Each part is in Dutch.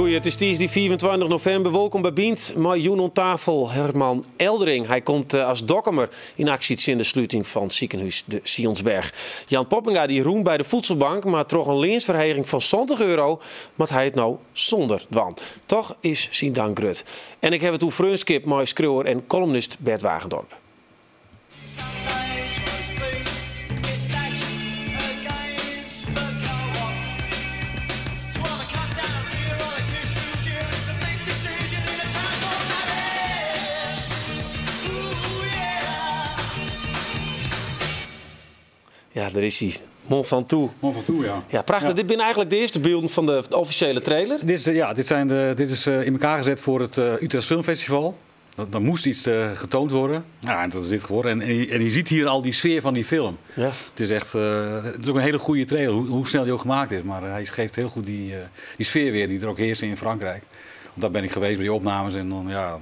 Goeie, het is die 24 november. Welkom bij Bient. Met Joen aan tafel Herman Eldering. Hij komt als dokkemer in actie in de sluiting van het ziekenhuis de Sionsberg. Jan Poppinga die roemt bij de voedselbank, maar toch een leensverheging van €20, maar hij het nou zonder dwan. Toch is zijn dank grut. En ik heb het over vreunskip met schreeuwer en columnist Bert Wagendorp. Ja, daar is hij. Mont Ventoux. Mont Ventoux, ja. Ja, prachtig. Ja. Dit zijn eigenlijk de eerste beelden van de officiële trailer. Dit is in elkaar gezet voor het Utrecht Filmfestival. Dan moest iets getoond worden. Ja, en dat is dit geworden. En je ziet hier al die sfeer van die film. Ja. Het is echt het is ook een hele goede trailer, hoe snel die ook gemaakt is. Maar hij geeft heel goed die sfeer weer die er ook heerst in Frankrijk. Want daar ben ik geweest bij die opnames en dan, ja...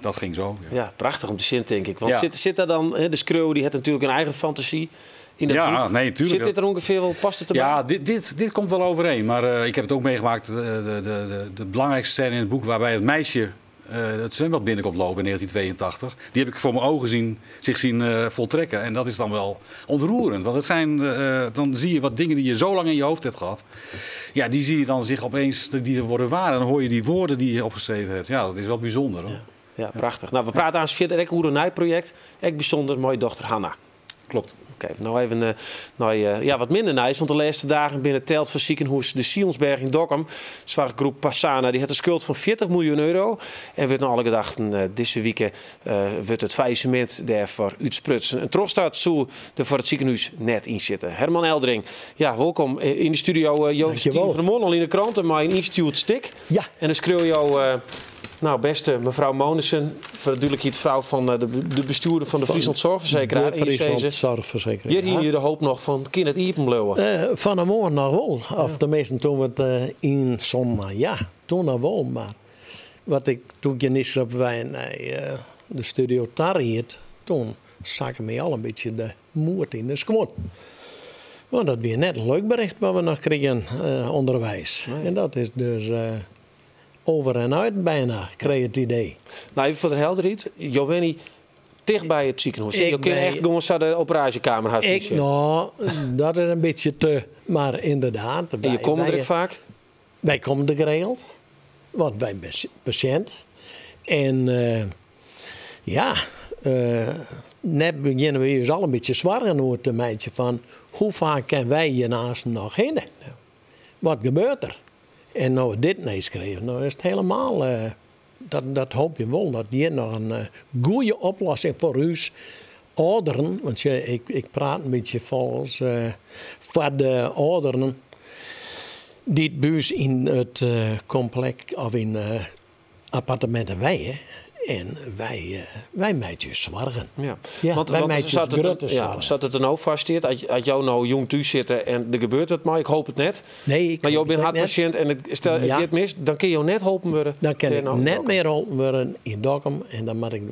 Dat ging zo. Ja. Ja, prachtig om te zien, denk ik. Want ja. zit daar dan, de Screw, die heeft natuurlijk een eigen fantasie in het boek. Nee, tuurlijk. Zit dit er ongeveer wel, past het erbij? Ja, dit komt wel overeen. Maar ik heb het ook meegemaakt, de belangrijkste scène in het boek waarbij het meisje het zwembad binnenkomt lopen in 1982. Die heb ik voor mijn ogen zich zien voltrekken. En dat is dan wel ontroerend. Want het zijn, dan zie je wat dingen die je zo lang in je hoofd hebt gehad. Ja, die zie je dan zich opeens, die er worden waar. En dan hoor je die woorden die je opgeschreven hebt. Ja, dat is wel bijzonder, hoor. Ja, prachtig. Nou, we praten aan verder ook over een nijproject. Echt bijzonder, mooie dochter Hanna. Klopt. Oké, nou even wat minder nice. Want de laatste dagen binnen telt van ziekenhuis de Sionsberg in Dokkum. Zware groep Passana, die had een schuld van €40 miljoen. En werd naar alle gedachten deze week wordt het faillissement daarvoor uitsprutsen. Een trosstaat zo er voor het ziekenhuis net in zitten. Herman Eldering, ja, welkom in de studio. Joost van der Mon, al in de kranten, maar in Instituut Stik. Ja. En dan schreeuw jou... Nou, beste mevrouw Monissen, voor de duidelijkheid vrouw van de bestuurder van de Friesland Zorgverzekeraar. De Friesland Zorgverzekeraar. Hier je de hoop nog van, kan het iepen blijven? Van een morgen nog wel. Of de meesten toen we het in zomer, ja, toen nog wel. Maar wat ik toen je niet op wij de studio Tarriet, toen zag me al een beetje de moed in de schoon. Want dat was net een leuk bericht wat we nog kregen onderwijs. Nee. En dat is dus... over en uit bijna, kreeg het idee. Nou, even voor de helderheid. Giovanni, dicht bij het ziekenhuis. Je kunt echt gewoon naar de operatiekamer gaan zitten. Nou, dat is een beetje te... Maar inderdaad... En je komt er vaak? Wij komen er geregeld. Want wij zijn patiënt. En net beginnen we dus al een beetje zwaar over te meidje van... Hoe vaak kunnen wij hiernaast nog heen? Ja. Wat gebeurt er? En nou dit neerschreven, nou is het helemaal, dat hoop je wel, dat je nog een goede oplossing voor u ouderen, want ik praat een beetje volgens voor de ouderen die het buis in het complex of in appartementen wij. En wij meidjes zorgen. Ja. Want zat het er nou vast? Als jou nou jong thuis zitten en er gebeurt het maar, ik hoop het net. Nee, maar jou bent hartpatiënt en stel je het mis, dan kun je jou net helpen worden. Dan kan ik net meer helpen worden in Dokkum en dan moet ik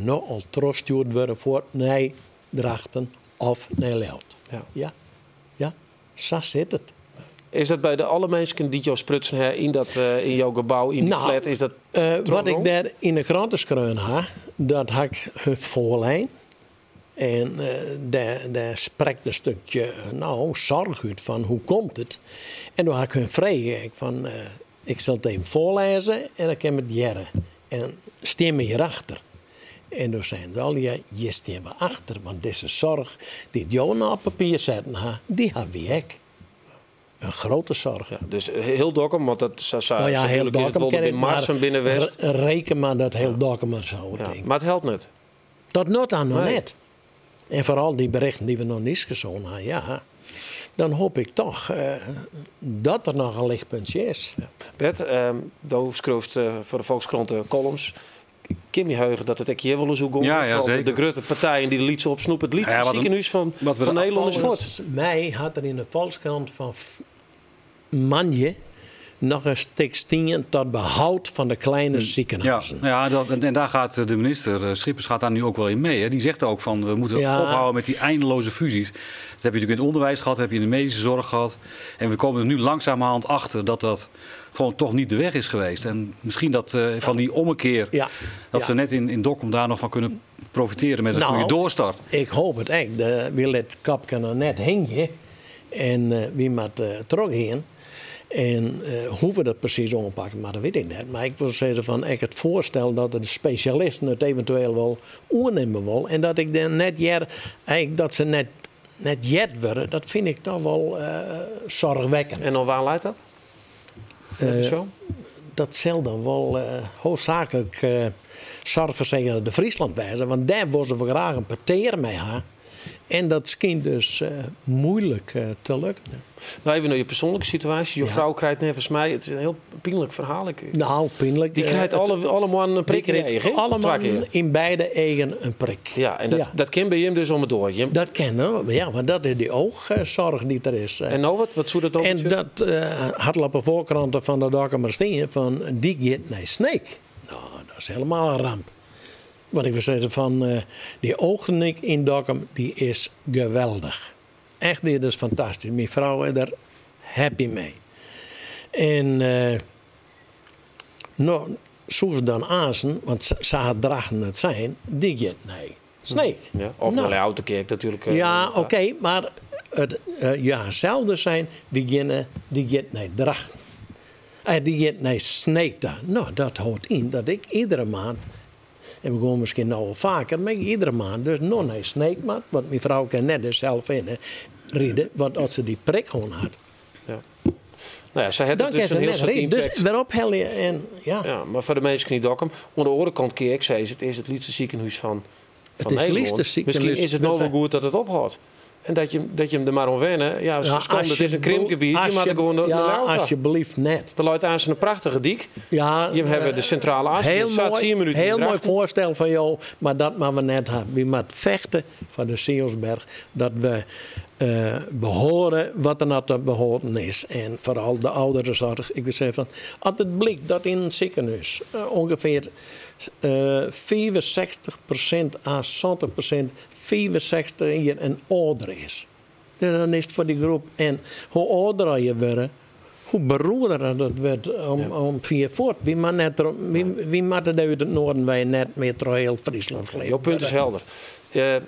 nog al teruggestuurd worden voor naar Drachten of naar Leeuwarden. Ja, zo zit het. Is dat bij alle mensen die jou sprutsen in jouw gebouw, in die flat? Is dat wat ik daar in de kranten schreeuwen ha, dat had ik hun voorlijn. En daar spreekt een stukje zorg uit van hoe komt het. En toen had ik hun vragen. Ik zal het even voorlezen en dan kan ik het jaren. En stem me hierachter. En toen zeiden ze al, ja, je stem me achter. Want deze zorg die jou nou op papier zetten, die hebben we ook. Een grote zorg. Ja, dus heel Dokkum, want dat heel Dokkum is in Mars en binnen West. Reken maar dat heel Dokkum maar zo. Ja, maar het helpt net. Dat not aan nog net. En vooral die berichten die we nog niet gezien hebben, ja, dan hoop ik toch dat er nog een lichtpuntje is. Ja. Bert, schreeuwt voor de Volkskrant columns. Kim je heugen dat het ook hier wel eens hoe de grote partijen die de liet op snoep het liedste ziekenhuis van Nederland is voort. Mij had er in de Volkskrant van Manje nog een stuk stien tot behoud van de kleine ziekenhuizen. En daar gaat de minister Schippers gaat daar nu ook wel in mee. Hè. Die zegt ook van we moeten ophouden met die eindeloze fusies. Dat heb je natuurlijk in het onderwijs gehad, dat heb je in de medische zorg gehad. En we komen er nu langzamerhand achter dat gewoon toch niet de weg is geweest. En misschien dat van die ommekeer, ze net in Dokkum daar nog van kunnen profiteren met een goede doorstart. Ik hoop het echt. We let kapken er net hingen. En wie moet terugheen. En hoe we dat precies aanpakken, maar dat weet ik niet. Maar ik wil zeggen van ik het voorstel dat de specialisten het eventueel wel oornemen willen. En dat ik dan dat ze net jet worden, dat vind ik toch wel zorgwekkend. En waar leidt dat? Zo? Dat zal dan wel hoofdzakelijk zorgverzekeraar de Friesland wijzen. Want daar worden we graag een parteer mee gaan. En dat schijnt dus moeilijk te lukken. Nou, even naar je persoonlijke situatie. Je vrouw krijgt nevens mij. Het is een heel pijnlijk verhaal. Nou, pijnlijk. Die krijgt allemaal een prik in de eigen. Allemaal in beide eigen een prik. Ja, en dat kan bij hem dus om het door. Dat kan, ja, maar dat is die oogzorg die er is. En nou wat zou dat dan en dat had op de voorkranten van de Dokkumer staan van die gaat naar Sneek. Nou, dat is helemaal een ramp. Wat ik wil zeggen van die oogknik in Dokkum, die is geweldig. Echt, dit is fantastisch. Mijn vrouw is er happy mee. En nou, zoals ze dan aanzien, want ze had dragen het zijn, die gaat nee. Sneek. Ja, of naar de Autokerk natuurlijk. Oké, maar het hetzelfde zijn, die gaat nee dragen. Die gaat nee sneten. Nou, dat houdt in dat ik iedere maand. En we gaan misschien nou wel vaker, maar iedere maand dus nog een sneekmat. Want mijn vrouw kan net dus zelf in rijden, want als ze die prik gewoon had. Ja. Nou ja, ze had dus een heel soort impact. Dus waarop hel je en ja, maar voor de mensen in Dokkum, aan de andere kant keer ik zei, het is het liefste ziekenhuis van Nederland. Misschien is het nog wel goed dat het ophoudt. En dat je hem er maar om wennen. Ja, het is een krimpgebied. Alsjeblieft net. Er loopt aan een prachtige dik. Ja, je hebben de centrale as. Heel mooi voorstel van jou. Maar dat moeten we net hebben. We moeten vechten van de Sionsberg. Dat we behoren wat er naar te behoren is. En vooral de ouderenzorg. Ik wil zeggen van, als het blijkt dat in een ziekenhuis ongeveer 65% à 70% 65 jaar en ouder is. Dan is het voor die groep. En hoe ouder je wordt, hoe beroerder dat wordt om via voort. Wie moeten uit het noorden wij net meer door heel Friesland leven. Jouw punt is helder.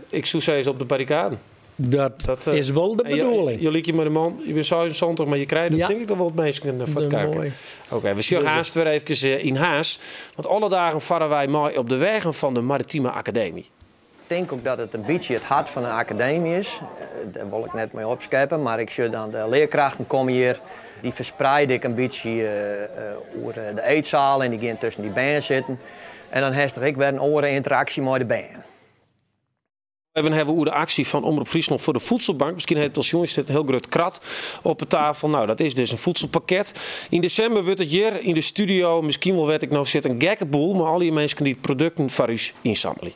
Ik zou zeggen op de barricade. Dat is wel de bedoeling. Je liep je met een man, je bent 76, maar je krijgt denk ik toch wel het meest voor het kijken. Oké, we zien haast weer even in Haas. Want alle dagen varen wij mooi op de wegen van de Maritieme Academie. Ik denk ook dat het een beetje het hart van een academie is. Daar wil ik net mee opscheppen, maar ik zie dan de leerkrachten komen hier. Die verspreid ik een beetje over de eetzaal en die gaan tussen die benen zitten. En dan heb ik weer een oren interactie met de benen. We hebben hoe de actie van Omroep Friesland voor de voedselbank. Misschien heeft het als jongens een heel groot krat op de tafel. Nou, dat is dus een voedselpakket. In december wordt het hier in de studio, misschien wel weet ik nou, zit een gekke boel. Maar al die mensen die producten voor u inzamelen.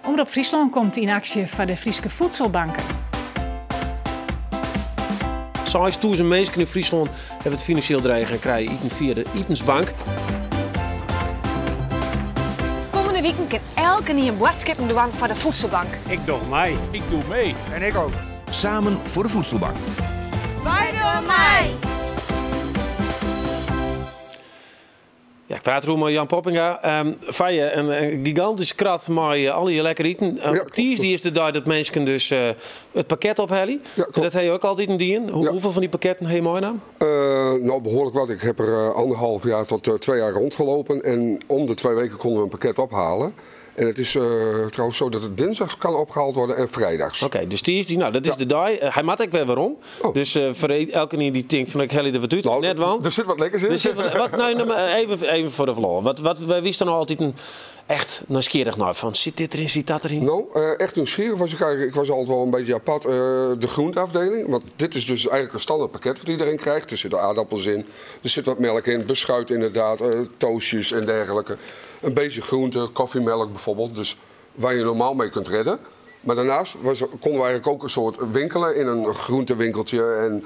Omroep Friesland komt in actie voor de Friese voedselbanken. 6.000 mensen in Friesland hebben het financieel dreigen en krijgen eten via de Etensbank. Komende weekend kan elke niet een boodschap doen voor de voedselbank. Ik doe mee. Ik doe mee. En ik ook. Samen voor de voedselbank. Wij doen mee! Ja, ik praat erover met Jan Poppinga. Vaje, een gigantische krat met al je lekker eten. Die is de dag dat mensen dus het pakket ophellen. Ja, en dat heb je ook altijd in die. Hoeveel van die pakketten heb je mooi naam? Nou, behoorlijk wat. Ik heb er 1,5 jaar tot 2 jaar rondgelopen. En om de 2 weken konden we een pakket ophalen. En het is trouwens zo dat het dinsdags kan opgehaald worden en vrijdags. Oké, dus dat is de dag. Hij maakt ook weer waarom. Oh. Dus voor elke die denkt van ik hel er wat uit. Nou, net want. Er zit wat lekkers in. Even voor de vlog. Wat wist dan altijd echt nieuwsgierig naar van zit dit erin, zit dat erin? Nou, echt nieuwsgierig was ik was altijd wel een beetje apart. De groenteafdeling, want dit is dus eigenlijk een standaard pakket wat iedereen krijgt. Er zitten aardappels in, er zit wat melk in, beschuit inderdaad, toastjes en dergelijke. Een beetje groente, koffiemelk bijvoorbeeld, dus waar je normaal mee kunt redden. Maar daarnaast konden we eigenlijk ook een soort winkelen in een groentewinkeltje. En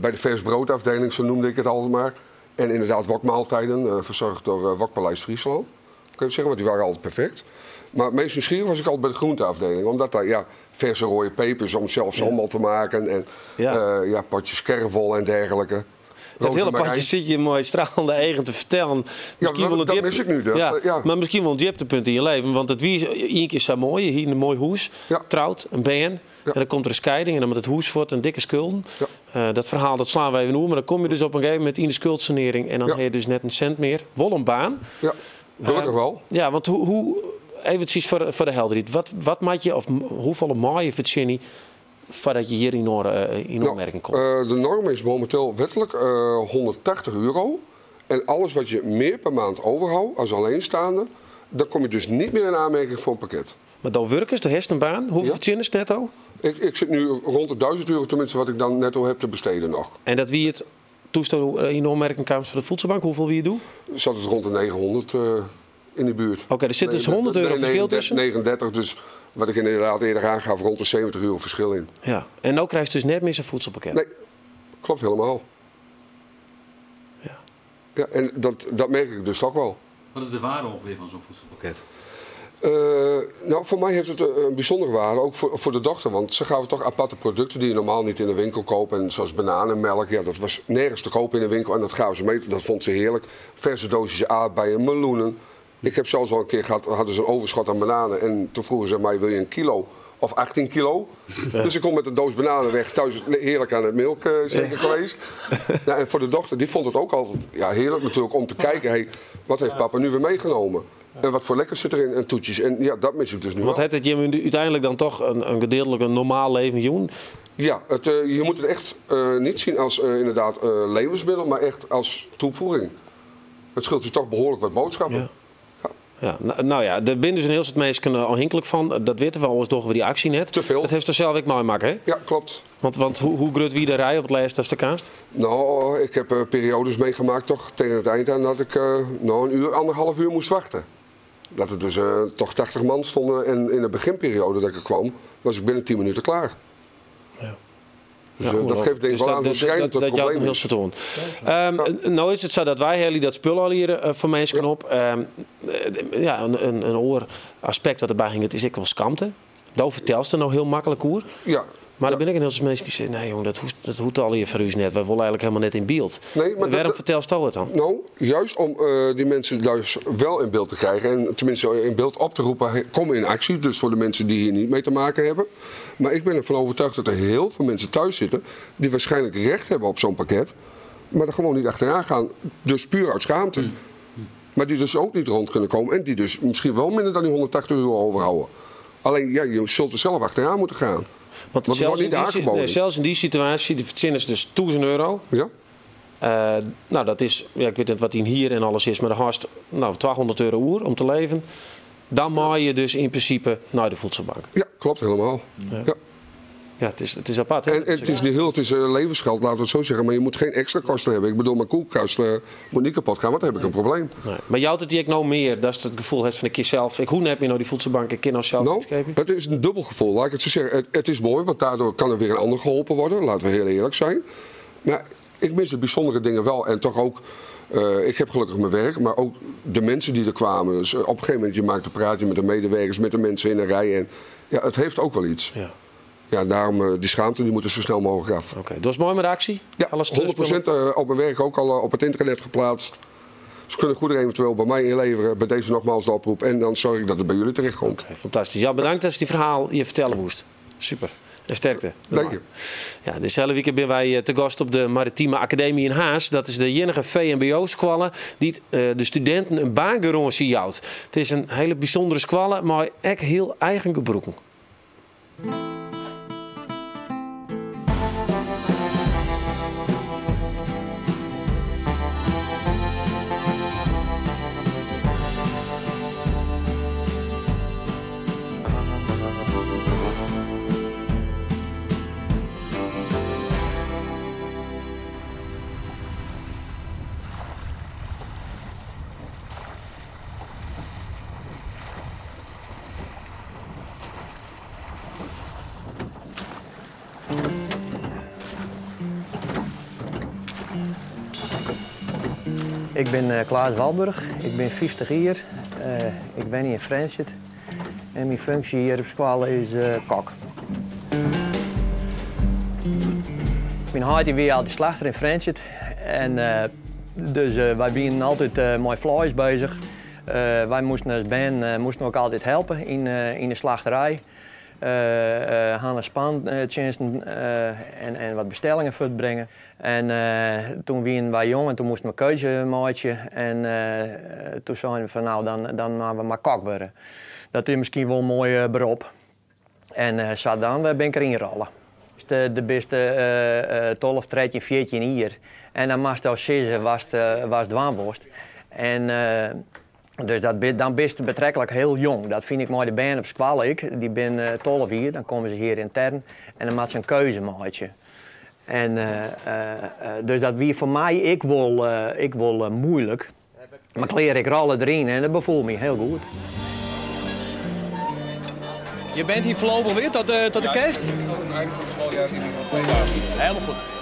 bij de vers broodafdeling, zo noemde ik het altijd maar. En inderdaad wokmaaltijden, verzorgd door Wokpaleis Friesland. Kun je zeggen, want die waren altijd perfect. Maar het meest nieuwsgierig was ik altijd bij de groenteafdeling. Omdat daar verse rode pepers om zelf sambal te maken. En potjes kervel en dergelijke. Dat hele padje zit je mooi stralende eigen te vertellen. Dat mis ik nu. Maar misschien wel een dieptepunt in je leven. Want het wie één keer zo mooi. Hier in een mooi huis. Trouwt, een band. En dan komt er een scheiding. En dan met het huis wordt een dikke schulden. Dat verhaal dat slaan we even over. Maar dan kom je dus op een gegeven moment in de schuldsanering. En dan heb je dus net een cent meer. Wel een baan. Ja, gelukkig wel. Ja, want hoe even precies voor de helderheid. Wat maak je, of hoeveel maai je verzinnen voordat je hier in opmerking komt? De norm is momenteel wettelijk €180. En alles wat je meer per maand overhoudt als alleenstaande, dan kom je dus niet meer in aanmerking voor een pakket. Maar dan werkers, de heeft een baan. Hoeveel verzinnen is netto? Ik zit nu rond de €1000, tenminste wat ik dan netto heb te besteden nog. En dat wie het toestel in opmerking kwam voor de voedselbank, hoeveel wie je doet? Zat het rond de 900 in de buurt. Oké, er zit dus €100 verschil tussen? 39, dus wat ik inderdaad eerder aangaf, rond de €70 verschil in. Ja, en nu krijg je dus net meer zo'n voedselpakket? Nee, klopt helemaal. Ja, en dat merk ik dus toch wel. Wat is de waarde ongeveer van zo'n voedselpakket? Nou, voor mij heeft het een bijzondere waarde, ook voor de dochter. Want ze gaven toch aparte producten die je normaal niet in de winkel koopt. En zoals bananenmelk, dat was nergens te kopen in de winkel. En dat gaven ze mee, dat vond ze heerlijk. Verse doosjes aardbeien, meloenen. Ik heb zelfs al een keer gehad, hadden ze een overschot aan bananen. En toen vroegen ze mij, wil je 1 kilo of 18 kilo? Dus ik kom met een doos bananen weg. Thuis heerlijk aan het melk zeker geweest. Ja, en voor de dochter, die vond het ook altijd heerlijk natuurlijk om te kijken. Hey, wat heeft papa nu weer meegenomen? En wat voor lekkers zit erin en toetjes. En ja, dat mis ik dus nu Want het je uiteindelijk dan toch een gedeeltelijk een normaal leven doen? Ja, je moet het echt niet zien als inderdaad levensmiddel, maar echt als toevoeging. Het scheelt je toch behoorlijk wat boodschappen. Ja, nou ja, daar ben dus een heel soort mensen afhankelijk van. Dat weten we al eens door die actie net. Te veel. Dat heeft er zelf ook mooi maken, hè? Ja, klopt. Want hoe groot wie de rij op het lijst als de kaast? Nou, ik heb periodes meegemaakt toch tegen het eind aan dat ik 1 uur, 1,5 uur moest wachten. Dat er dus toch 80 man stonden en in de beginperiode dat ik er kwam, was ik binnen 10 minuten klaar. Ja. Dus dat geeft denk ik wel aan hoe schrijnend het probleem is. Doen. Nou is het zo dat wij dat spul al hier voor mensen op. Een oor aspect wat erbij ging, het is ik wel schaamte. Dat vertelst er nou heel makkelijk hoe. Ja. Maar dan ben ik een heel soort mensen die zeggen, nee jongen, dat hoeft al hier voor u net. Wij willen eigenlijk helemaal net in beeld. Nee, maar waarom vertelst u het dan? Nou, juist om die mensen dus wel in beeld te krijgen. En tenminste in beeld op te roepen, kom in actie. Dus voor de mensen die hier niet mee te maken hebben. Maar ik ben ervan overtuigd dat er heel veel mensen thuis zitten die waarschijnlijk recht hebben op zo'n pakket. Maar er gewoon niet achteraan gaan. Dus puur uit schaamte. Maar die dus ook niet rond kunnen komen. En die dus misschien wel minder dan die €180 overhouden. Alleen, je zult er zelf achteraan moeten gaan. Want zelfs in die situatie, de verzinnen is dus €1000. Ja. Nou, dat is, ik weet niet wat hier en alles is, maar de harst, €200 uur om te leven. Dan maai je dus in principe naar de voedselbank. Ja, klopt helemaal. Ja, het is apart. Hè? En het is levensgeld, laten we het zo zeggen. Maar je moet geen extra kosten hebben. Ik bedoel, mijn koelkast moet niet kapot gaan, want dan heb ik een probleem. Nee. Maar jou het die ik nou meer, dat is het gevoel van een keer zelf. Hoe heb je nou die voedselbank een keer nou zelf opgeschreven? Het is een dubbel gevoel, laat ik het zo zeggen. Het is mooi, want daardoor kan er weer een ander geholpen worden. Laten we heel eerlijk zijn. Maar ik mis de bijzondere dingen wel. En toch ook, ik heb gelukkig mijn werk, maar ook de mensen die er kwamen. Dus op een gegeven moment, je maakt een praatje met de medewerkers, met de mensen in de rij. En ja, het heeft ook wel iets. Ja. Ja, daarom die schaamte die moeten zo snel mogelijk af. Oké, dat was mooi met de actie? Ja, 100% op mijn werk ook al op het internet geplaatst. Ze kunnen goed eventueel bij mij inleveren. Bij deze nogmaals de oproep. En dan zorg ik dat het bij jullie terechtkomt. Okay, fantastisch. Ja, bedankt dat je die verhaal je vertellen moest. Super. En sterkte. Dank je. Ja, deze hele weekend ben wij te gast op de Maritieme Academie in Haas. Dat is de enige VMBO-squalle die de studenten een baangarantie houdt. Het is een hele bijzondere squalle, maar echt heel eigen gebroken. Ik ben Klaas Walburg, ik ben 50 jaar, ik ben hier in Friendship en mijn functie hier op school is kok. Mijn huid weer altijd slachter in Friendship en dus wij zijn altijd met vlees bezig. Wij moesten als band ook altijd helpen in de slachterij. Gaan spandiensten en wat bestellingen voortbrengen. En toen waren wij jong en toen moesten we een keuze maken. En toen zeiden we van nou, dan gaan we maar kok worden. Dat is misschien wel een mooi beroep. En zo dan ben ik erin rollen. De beste 12, 13, 14 hier. En dan moest al 6 was dwaanworst. En dus dan ben je betrekkelijk heel jong. Dat vind ik mooi de band op school. Die ben 12 hier, dan komen ze hier intern en dan maakt ze een keuze maken. En dus dat wie voor mij ik wil moeilijk. Maar kleer ik rollen erin en dat bevoelt me heel goed. Je bent hier voorlopig weer tot de kerst? Ja, helemaal goed.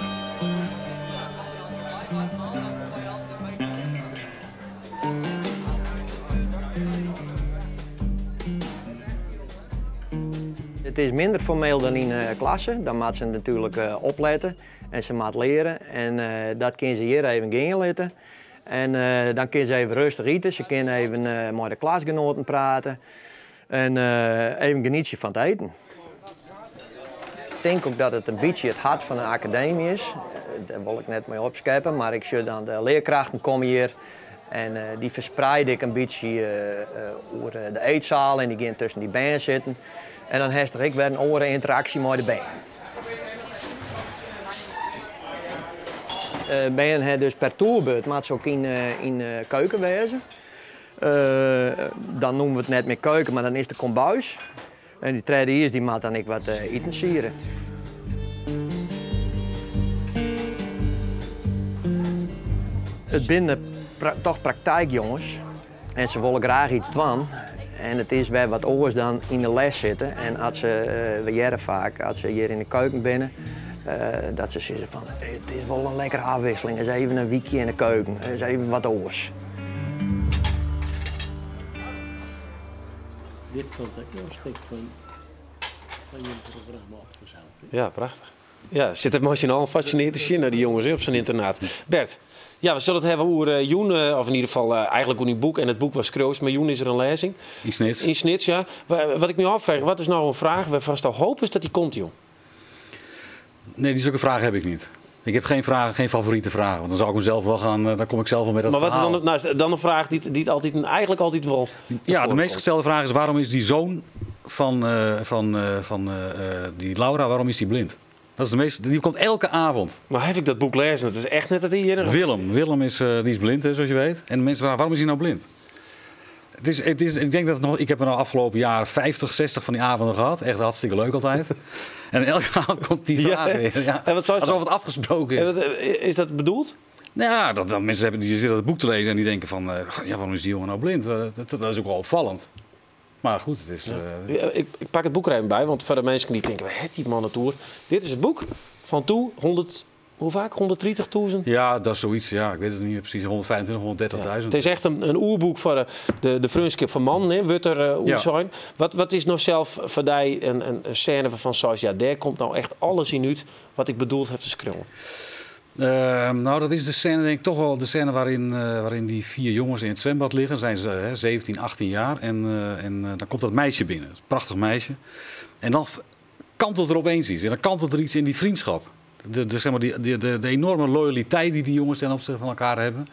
Het is minder formeel dan in klasse. Dan moet ze natuurlijk opletten en ze moet leren. En dat kunnen ze hier even gaan letten. En dan kunnen ze even rustig eten. Ze kunnen even met de klasgenoten praten. En even genieten van het eten. Ik denk ook dat het een beetje het hart van de academie is. Daar wil ik net mee opscheppen. Maar ik zie dan de leerkrachten komen hier. En die verspreid ik een beetje over de eetzaal. En die gaan tussen die band zitten. En dan heb ik weer een oren interactie met de band. De band heeft dus per toerbeurt, maar ze ook in keuken wezen. Dan noemen we het net meer keuken, maar dan is de kombuis. En die tweede hier die maakt dan ik wat eten sieren. Het binnen toch praktijkjongens. En ze willen graag iets doen. En het is weer wat anders dan in de les zitten. En als ze, we jaren vaak, als ze hier in de keuken binnen, dat ze zeggen van, het is wel een lekkere afwisseling. Het is even een weekje in de keuken. Het is even wat anders. Dit vond ik een stuk van je programma opgezet. Ja, prachtig. Ja, zit het emotioneel fascinerend te zien naar die jongens op zijn internaat. Bert, ja, we zullen het hebben over Joen, of in ieder geval eigenlijk over die boek. En het boek was Kroos, maar Joen is er een lezing. In Snits. In Snits, ja. Wat ik me afvraag, wat is nou een vraag waarvan je hoop is dat die komt, joh? Nee, die zulke vragen heb ik niet. Ik heb geen vragen, geen favoriete vragen. Want dan zou ik mezelf wel gaan, dan kom ik zelf wel met dat maar verhaal. Maar wat is dan een vraag die altijd, eigenlijk altijd wel... Ja, de meest gestelde vraag is waarom is die zoon van die Laura, waarom is die blind? Dat is de meest, die komt elke avond. Maar heb ik dat boek lezen? Het is echt net dat hij hier... Willem is, die is blind, hè, zoals je weet. En de mensen vragen, waarom is hij nou blind? Ik denk dat ik heb er nou afgelopen jaren 50, 60 van die avonden gehad. Echt hartstikke leuk altijd. En elke avond komt die vraag weer. Ja. En wat alsof het afgesproken is. Is dat bedoeld? Nou ja, dat mensen die zitten het boek te lezen en die denken van... ja, waarom is die jongen nou blind? Dat is ook wel opvallend. Maar goed, het is... Ik pak het boek er even bij, want voor de mensen die denken... Wat die man naartoe? Dit is het boek van toe, 100... Hoe vaak? 130.000? Ja, dat is zoiets. Ja, ik weet het niet precies. 125, 130.000. Ja, het is echt een oerboek voor de vriendschap van man, wat er zijn. Wat is nou zelf voor jij een scène van zoals ja, daar komt nou echt alles in uit wat ik bedoeld heb te schreeuwen? Nou, dat is de scène, denk ik, toch wel de scène waarin die 4 jongens in het zwembad liggen. Zijn ze 17, 18 jaar. En dan komt dat meisje binnen. Dat is een prachtig meisje. En dan kantelt er opeens iets. En dan kantelt er iets in die vriendschap. Zeg maar de enorme loyaliteit die jongens ten opzichte van elkaar hebben.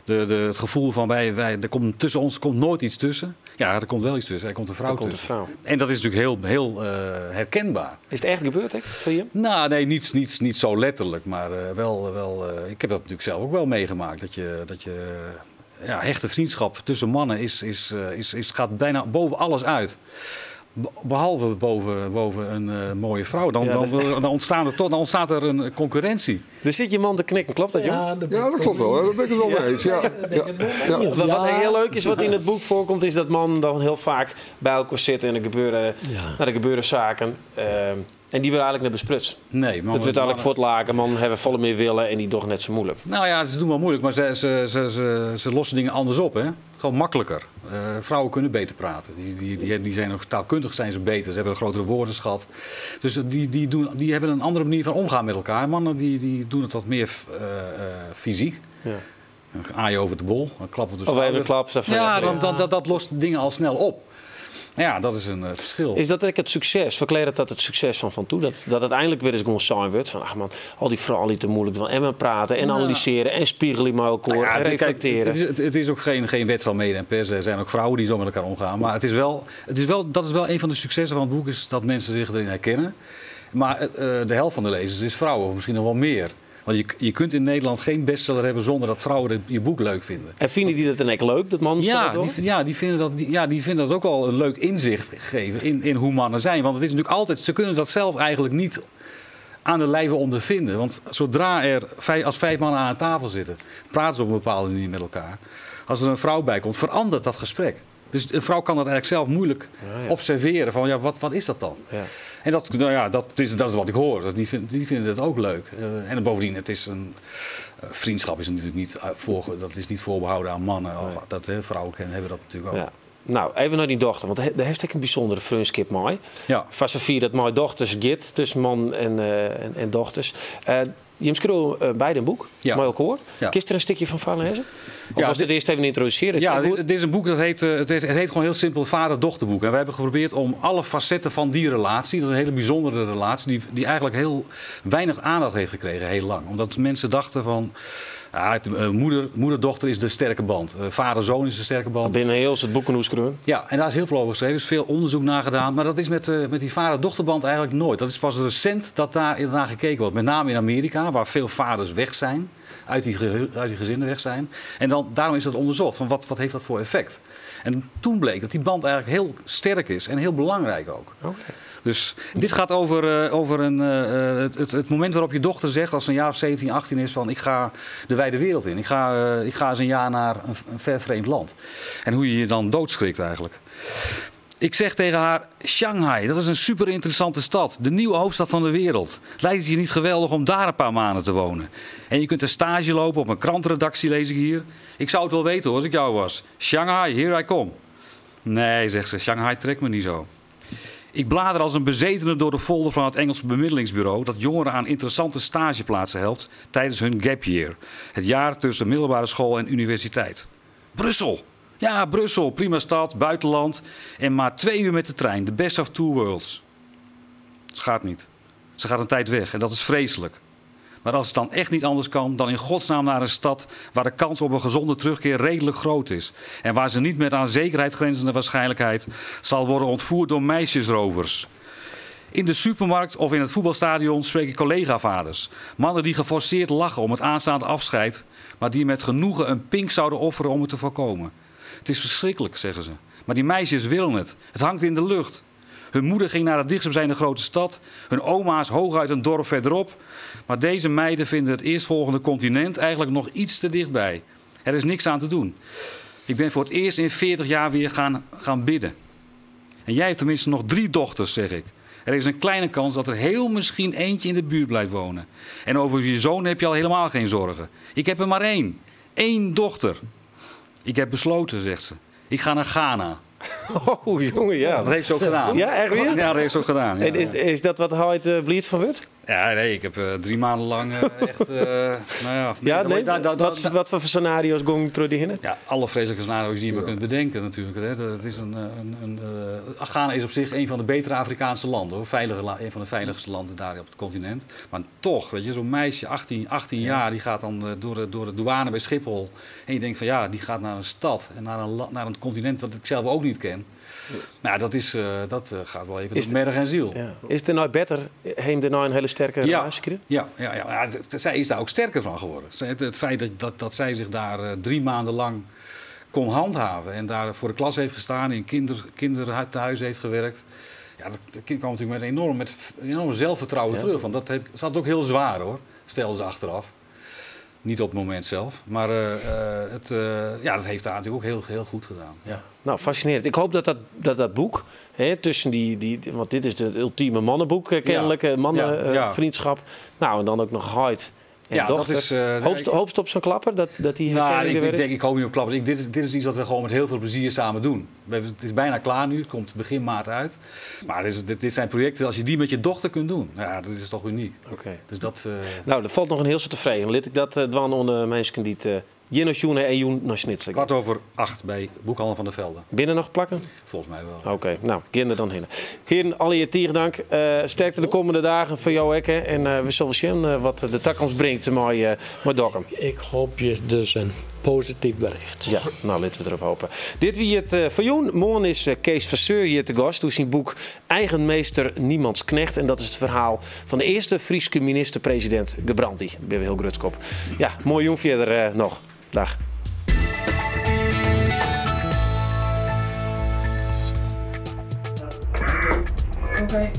Het gevoel van er komt tussen ons komt nooit iets tussen. Ja, er komt wel iets tussen. Er komt een vrouw tussen. En dat is natuurlijk heel herkenbaar. Is het echt gebeurd, hè, voor je? Nou, nee, niet zo letterlijk. Maar wel ik heb dat natuurlijk zelf ook wel meegemaakt. Dat je hechte vriendschap tussen mannen gaat bijna boven alles uit. Behalve boven een mooie vrouw. Dan ontstaat er een concurrentie. Er zit je man te knikken, klopt dat, joh? Ja, dat klopt wel. Dat ben ik het wel mee eens. Wat heel leuk is, wat in het boek voorkomt, is dat man dan heel vaak bij elkaar zitten en er gebeuren zaken. En die wil eigenlijk net besprutsen. Nee, dat wordt eigenlijk voor het laken. Man hebben volle meer willen en die toch net zo moeilijk. Nou ja, ze doen wel moeilijk, maar ze lossen dingen anders op. Hè? Gewoon makkelijker. Vrouwen kunnen beter praten. Die zijn ook taalkundig zijn ze beter. Ze hebben een grotere woordenschat. Dus die hebben een andere manier van omgaan met elkaar. Mannen die doen het wat meer fysiek. Ja. Dan aai je over de bol, dan klap op de schouder. Of even klap. Ja, dat lost dingen al snel op. Ja, dat is een verschil. Is dat het succes? Verkleden dat het succes van toe? Dat het eindelijk weer eens gewoon saai wordt. Van, ach man, al die vrouwen die te moeilijk van. En praten en analyseren en spiegelen met elkaar en reflecteren. Kijk, het is ook geen wet van mede en pers. Er zijn ook vrouwen die zo met elkaar omgaan. Maar dat is wel een van de successen van het boek. Is dat mensen zich erin herkennen. Maar de helft van de lezers is vrouwen. Of misschien nog wel meer. Want je kunt in Nederland geen bestseller hebben zonder dat vrouwen je boek leuk vinden. En vinden die dat dan echt leuk, dat mannen? Die vinden dat ook wel een leuk inzicht geven in hoe mannen zijn. Want het is natuurlijk altijd, ze kunnen dat zelf eigenlijk niet aan de lijve ondervinden. Want zodra als 5 mannen aan een tafel zitten, praten ze op een bepaalde manier met elkaar. Als er een vrouw bij komt, verandert dat gesprek. Dus een vrouw kan dat eigenlijk zelf moeilijk observeren. Van ja, wat is dat dan? Ja. En dat is wat ik hoor. Die vinden het ook leuk. En bovendien, het is vriendschap is natuurlijk niet voorbehouden aan mannen. Nee. Vrouwen hebben dat natuurlijk ook. Ja. Nou, even naar die dochter. Want daar heeft ik een bijzondere vriendschap mee. Ja. Vast vier dat mijn dochters git tussen man en dochters. Je schreef beide een boek, met elkaar. Ja. Kist er een stukje van lezen? Of was dit eerst even introduceren? Ja, dit is een boek dat heet gewoon heel simpel vader-dochterboek. En we hebben geprobeerd om alle facetten van die relatie, dat is een hele bijzondere relatie, die eigenlijk heel weinig aandacht heeft gekregen, heel lang. Omdat mensen dachten van, moeder-dochter is de sterke band. Vader-zoon is de sterke band. Binnen heel het boekenhoeskreun. Ja, en daar is heel veel over geschreven. Er is veel onderzoek naar gedaan. Maar dat is met die vader-dochterband eigenlijk nooit. Dat is pas recent dat daar naar gekeken wordt. Met name in Amerika, waar veel vaders weg zijn. Uit die gezinnen weg zijn. En daarom is dat onderzocht. Van wat heeft dat voor effect? En toen bleek dat die band eigenlijk heel sterk is. En heel belangrijk ook. Okay. Dus dit gaat over het moment waarop je dochter zegt, als ze een jaar of 17, 18 is, van ik ga de wijde wereld in. Ik ga eens een jaar naar een ver vreemd land. En hoe je je dan doodschrikt eigenlijk. Ik zeg tegen haar, Shanghai, dat is een super interessante stad. De nieuwe hoofdstad van de wereld. Lijkt het je niet geweldig om daar een paar maanden te wonen? En je kunt een stage lopen op een krantenredactie, lees ik hier. Ik zou het wel weten hoor, als ik jou was. Shanghai, here I come. Nee, zegt ze, Shanghai trekt me niet zo. Ik blader als een bezetene door de folder van het Engelse bemiddelingsbureau dat jongeren aan interessante stageplaatsen helpt tijdens hun gap year. Het jaar tussen middelbare school en universiteit. Brussel! Ja, Brussel, prima stad, buitenland en maar 2 uur met de trein. The best of 2 worlds. Het gaat niet. Ze gaat een tijd weg en dat is vreselijk. Maar als het dan echt niet anders kan, dan in godsnaam naar een stad waar de kans op een gezonde terugkeer redelijk groot is. En waar ze niet met aan zekerheid grenzende waarschijnlijkheid zal worden ontvoerd door meisjesrovers. In de supermarkt of in het voetbalstadion spreken collega-vaders. Mannen die geforceerd lachen om het aanstaande afscheid, maar die met genoegen een pink zouden offeren om het te voorkomen. Het is verschrikkelijk, zeggen ze. Maar die meisjes willen het. Het hangt in de lucht. Hun moeder ging naar de dichtstbijzijnde grote stad. Hun oma's hooguit een dorp verderop. Maar deze meiden vinden het eerstvolgende continent eigenlijk nog iets te dichtbij. Er is niks aan te doen. Ik ben voor het eerst in 40 jaar weer gaan bidden. En jij hebt tenminste nog 3 dochters, zeg ik. Er is een kleine kans dat er heel misschien eentje in de buurt blijft wonen. En over je zoon heb je al helemaal geen zorgen. Ik heb er maar 1. 1 dochter. Ik heb besloten, zegt ze. Ik ga naar Ghana. Oh, jongen, ja. Dat heeft ze ook gedaan. Ja, echt weer? Ja, dat heeft ze ook gedaan. Ja. En is dat wat Howard Bliert van wordt? Ja, nee, ik heb 3 maanden lang echt... Wat voor scenario's gingen door die hinnen? Ja, alle vreselijke scenario's die je maar kunt bedenken natuurlijk. Hè. Dat is Ghana is op zich een van de betere Afrikaanse landen. Hoor. Een van de veiligste landen daar op het continent. Maar toch, weet je, zo'n meisje, 18 jaar, die gaat dan door de douane bij Schiphol. En je denkt van ja, die gaat naar een stad en naar een continent dat ik zelf ook niet ken. Nou, dat gaat wel even door merg en ziel. Ja. Is het er nou beter? Heeft er nou een hele sterke relatie gekregen? Ja. Zij is daar ook sterker van geworden. Het feit dat zij zich daar 3 maanden lang kon handhaven en daar voor de klas heeft gestaan, in kinderthuis heeft gewerkt. Ja, dat kwam natuurlijk met enorm zelfvertrouwen terug. Want dat zat ook heel zwaar hoor, stelde ze achteraf. Niet op het moment zelf. Maar dat heeft daar natuurlijk ook heel goed gedaan. Ja. Nou, fascinerend. Ik hoop dat boek, hè, tussen want dit is het ultieme mannenboek kennelijk, mannenvriendschap. Nou, en dan ook nog Hyde en dochter. Hoopst op zo'n klapper? Dat die ik hoop niet op klappers. Dit is iets wat we gewoon met heel veel plezier samen doen. Het is bijna klaar nu. Het komt begin maart uit. Maar dit zijn projecten, als je die met je dochter kunt doen, dat is toch uniek. Okay. Dus dat... Nou, er valt nog een heel soort tevreden. Laat ik dat dwan onder mensen die het... Jeno Schoenen en Joen nog snitselen. 7:15 bij Boekhandel van der Velde. Binnen nog plakken? Volgens mij wel. Oké, nou, kinderen dan heen. Heren, alle je tierdank. Sterkte de komende dagen voor jou, Ekke. En we zullen zien wat de toekomst brengt met Dokkum. Ik hoop je dus een positief bericht. Ja, nou, laten we erop hopen. Dit wie het voor Joen. Morgen is Kees Vasseur hier te gast. Door zijn boek Eigen Meester Niemands Knecht. En dat is het verhaal van de eerste Friese minister-president Gebrandi. Daar ben we heel grutskop. Ja, mooi Joen verder nog. Dag. Oké.